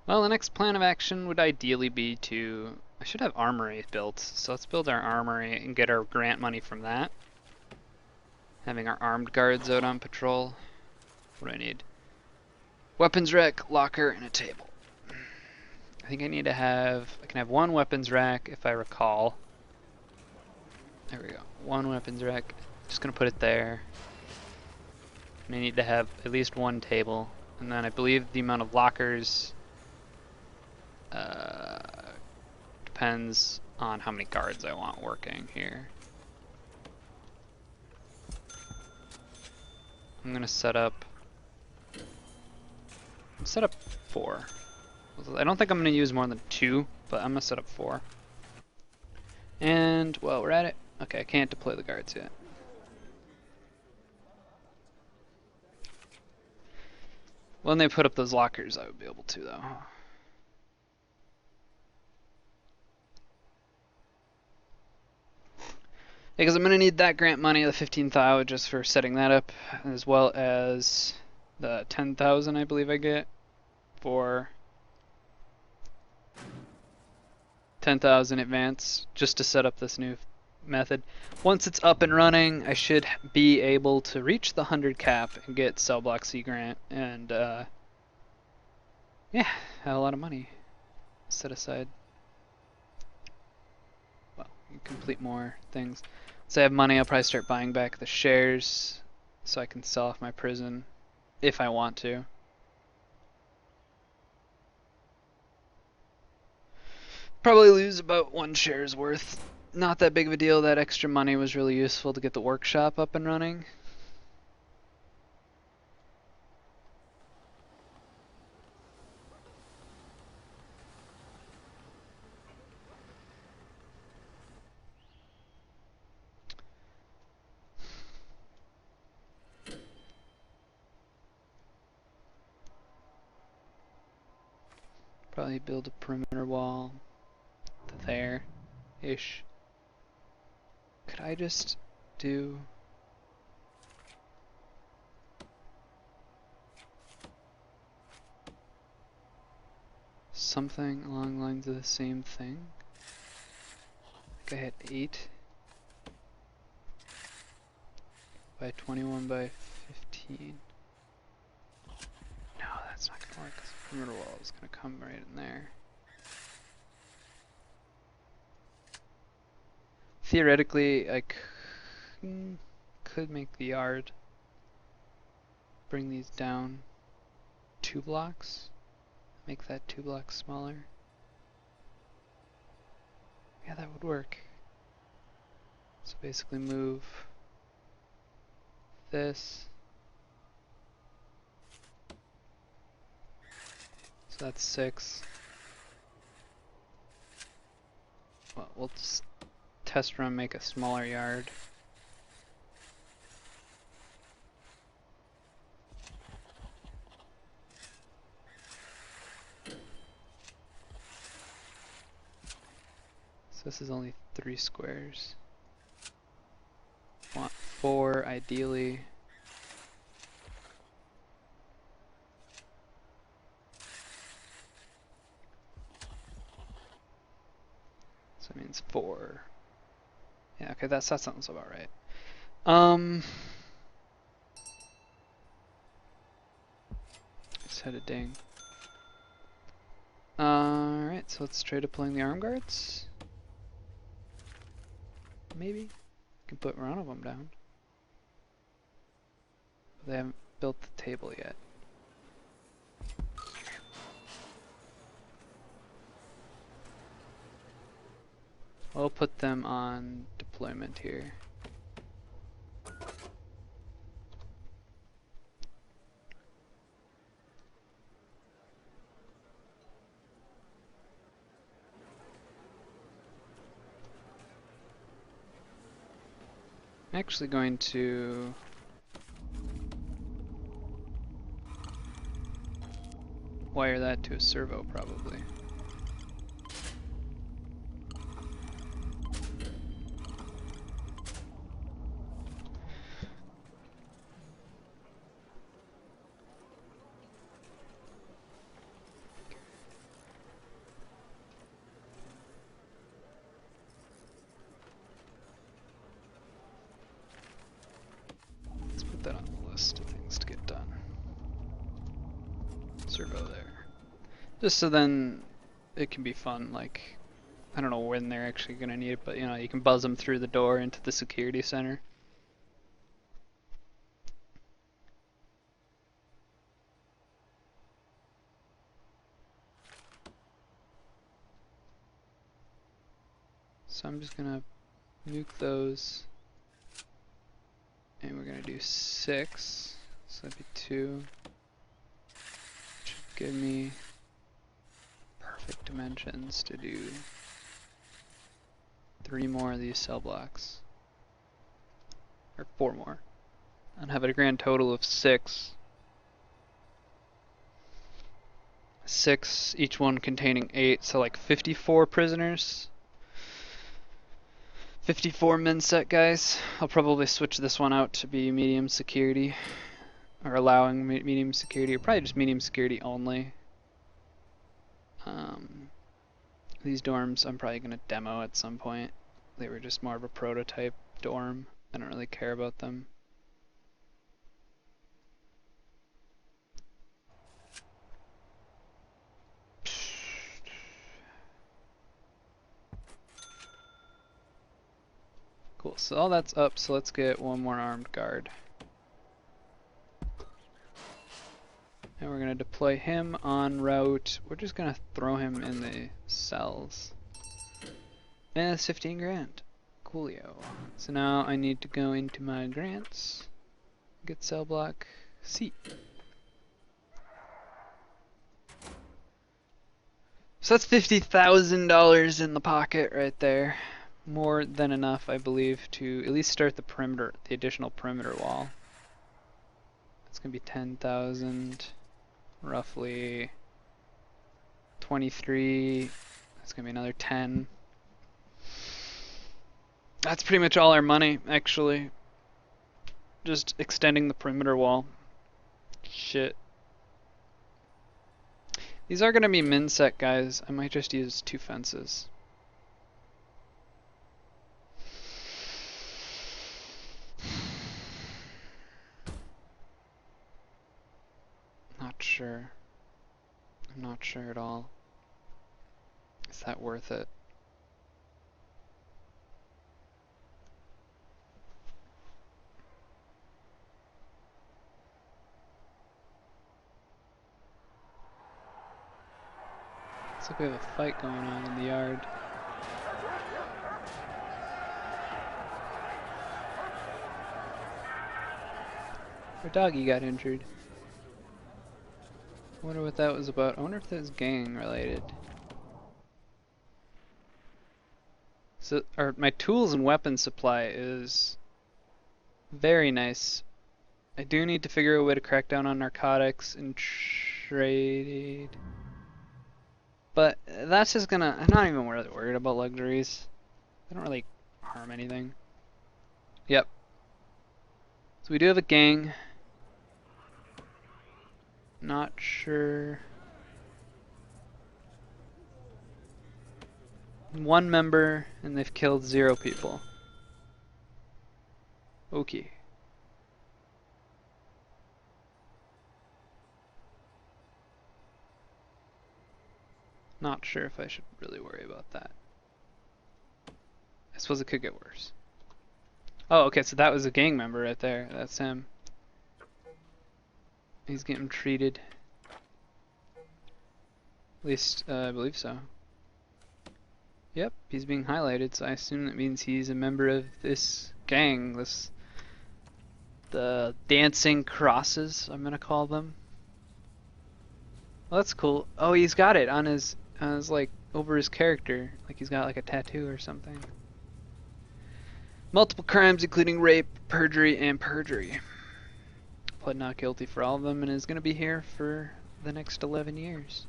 Well, the next plan of action would ideally be to... I should have armory built, so let's build our armory and get our grant money from that. Having our armed guards out on patrol. What do I need? Weapons rack, locker, and a table. I think I need to have... I can have one weapons rack if I recall. There we go. One weapons rack. Just gonna put it there. And I need to have at least one table. And then I believe the amount of lockers depends on how many guards I want working here. I'm gonna set up 4. I don't think I'm gonna use more than 2, but I'm gonna set up 4. And well, we're at it. Okay, I can't deploy the guards yet. When they put up those lockers, I would be able to, though. Because I'm going to need that grant money, the 15,000, just for setting that up, as well as the 10,000 I believe I get for 10,000 advance, just to set up this new method. Once it's up and running, I should be able to reach the 100 cap and get Cell Block C grant, and yeah, have a lot of money set aside. Well, complete more things. Once I have money, I'll probably start buying back the shares so I can sell off my prison if I want to. Probably lose about 1 share's worth. Not that big of a deal. That extra money was really useful to get the workshop up and running. Probably build a perimeter wall there-ish. Could I just do... something along the lines of the same thing? I think I had 8 by 21 by 15. No, that's not gonna work because the perimeter wall is gonna come right in there. Theoretically, I could make the yard. Bring these down 2 blocks. Make that 2 blocks smaller. Yeah, that would work. So basically move this. So that's 6. Well, we'll just test run, make a smaller yard. So this is only 3 squares. Want 4 ideally. So it means 4. Yeah, okay, that sounds about right. Just had a ding. Alright, so let's try deploying the arm guards. Maybe. Can put one of them down. They haven't built the table yet. I'll put them on deployment here. I'm actually going to wire that to a servo probably. servo there. Just so then it can be fun, like, I don't know when they're actually gonna need it, but you know, you can buzz them through the door into the security center. So I'm just gonna nuke those. And we're gonna do 6, so that'd be 2. Should give me perfect dimensions to do 3 more of these cell blocks. Or 4 more. And have a grand total of 6. 6, each one containing 8, so like 54 prisoners. 54 min set guys. I'll probably switch this one out to be medium security. Or allowing medium security, or probably just medium security only. These dorms I'm probably going to demo at some point. They were just more of a prototype dorm. I don't really care about them. Cool, so all that's up, so let's get one more armed guard. And we're gonna deploy him en route. We're just gonna throw him in the cells. And it's 15 grand. Coolio. So now I need to go into my grants. Get cell block C. So that's $50,000 in the pocket right there. More than enough, I believe, to at least start the perimeter, the additional perimeter wall. It's gonna be 10,000, roughly 23. That's gonna be another 10. That's pretty much all our money, actually. Just extending the perimeter wall. Shit. These are gonna be min set, guys. I might just use 2 fences. Not sure. I'm not sure at all. Is that worth it? Looks like we have a fight going on in the yard. Our doggy got injured. I wonder what that was about. I wonder if that's gang related. So, my tools and weapon supply is very nice. I do need to figure out a way to crack down on narcotics and trade. But that's just gonna, I'm not even really worried about luxuries. They don't really harm anything. Yep. So we do have a gang. Not sure. 1 member, and they've killed 0 people. Okay. Not sure if I should really worry about that. I suppose it could get worse. Oh, okay, so that was a gang member right there. That's him. He's getting treated. At least, I believe so. Yep, he's being highlighted, so I assume that means he's a member of this gang, the Dancing Crosses, I'm gonna call them. Well, that's cool. Oh, he's got it on his like, over his character, like he's got like a tattoo or something. Multiple crimes including rape, perjury, and perjury. Pled not guilty for all of them and is gonna be here for the next 11 years.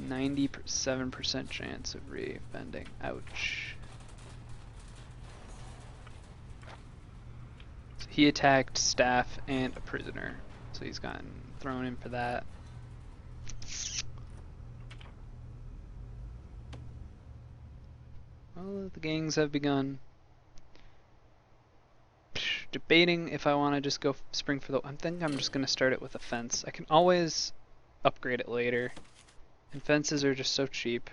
97% chance of reoffending. Ouch. So he attacked staff and a prisoner. So he's gotten thrown in for that. Well, the gangs have begun. Psh. debating if I want to just go spring for the... I think I'm just going to start it with a fence. I can always upgrade it later. And fences are just so cheap.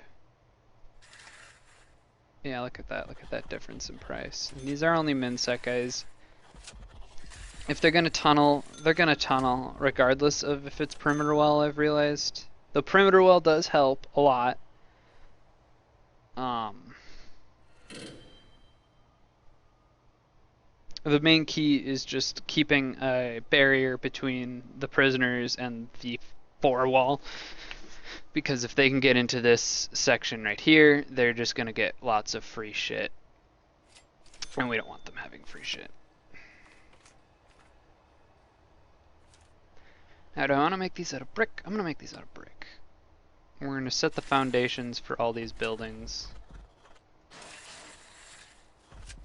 Yeah, look at that. Look at that difference in price. And these are only min sec guys. If they're going to tunnel, they're going to tunnel regardless of if it's perimeter wall, I've realized. The perimeter wall does help a lot. The main key is just keeping a barrier between the prisoners and the 4 wall. Because if they can get into this section right here, they're just going to get lots of free shit. And we don't want them having free shit. Now, do I want to make these out of brick? I'm going to make these out of brick. We're going to set the foundations for all these buildings.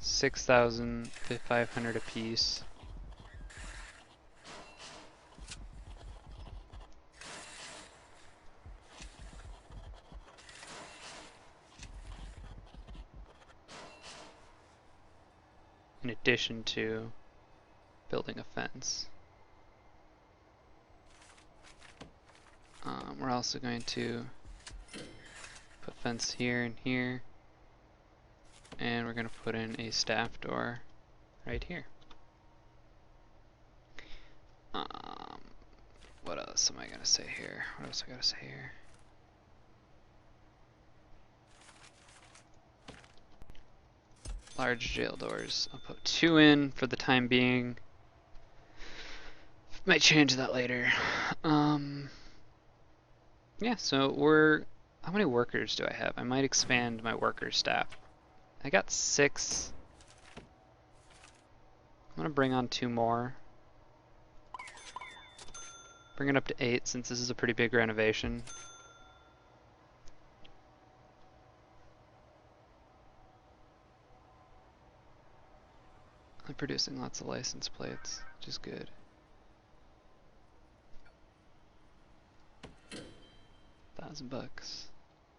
6,500 apiece. In addition to building a fence. We're also going to put fence here and here. And we're going to put in a staff door right here. What else am I going to say here? What else I got to say here? Large jail doors. I'll put 2 in for the time being. Might change that later. Yeah, so we're... How many workers do I have? I might expand my worker staff. I got 6. I'm gonna bring on 2 more. Bring it up to 8 since this is a pretty big renovation. I'm producing lots of license plates, which is good. $1,000.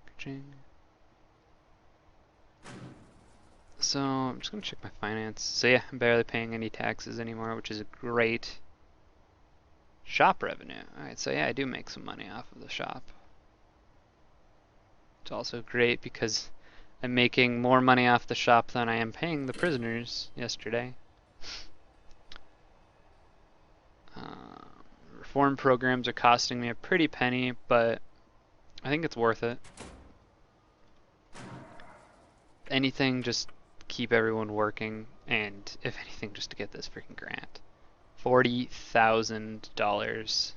Ka-ching. So I'm just gonna check my finance. So yeah, I'm barely paying any taxes anymore, which is a great shop revenue. Alright, so yeah, I do make some money off of the shop. It's also great because I'm making more money off the shop than I am paying the prisoners yesterday. Reform programs are costing me a pretty penny, but I think it's worth it. Anything, just keep everyone working, and if anything, just to get this freaking grant. $40,000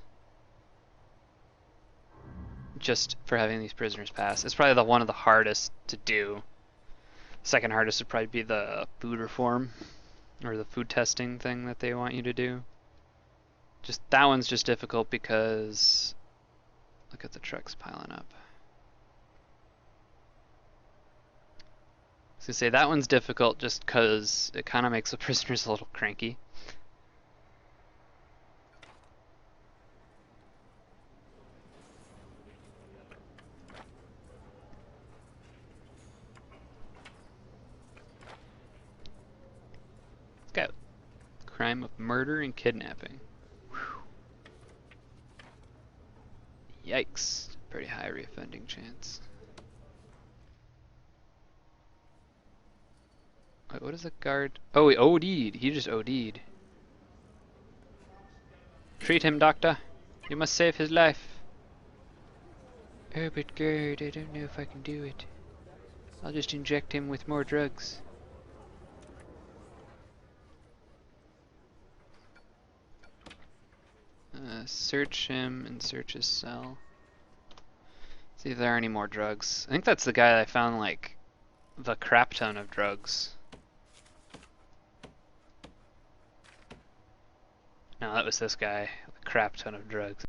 just for having these prisoners pass. It's probably one of the hardest to do. Second hardest would probably be the food reform, or the food testing thing that they want you to do. Just that one's just difficult because look at the trucks piling up. I was gonna say that one's difficult just because it kind of makes the prisoners a little cranky. Let's go. Crime of murder and kidnapping. Yikes. Pretty high reoffending chance. Wait, what is a guard? Oh, he OD'd. He just OD'd. Treat him, doctor. You must save his life. Oh, but guard, I don't know if I can do it. I'll just inject him with more drugs. Search him and search his cell. See if there are any more drugs. I think that's the guy that I found, like, the crap ton of drugs. No, that was this guy. A crap ton of drugs.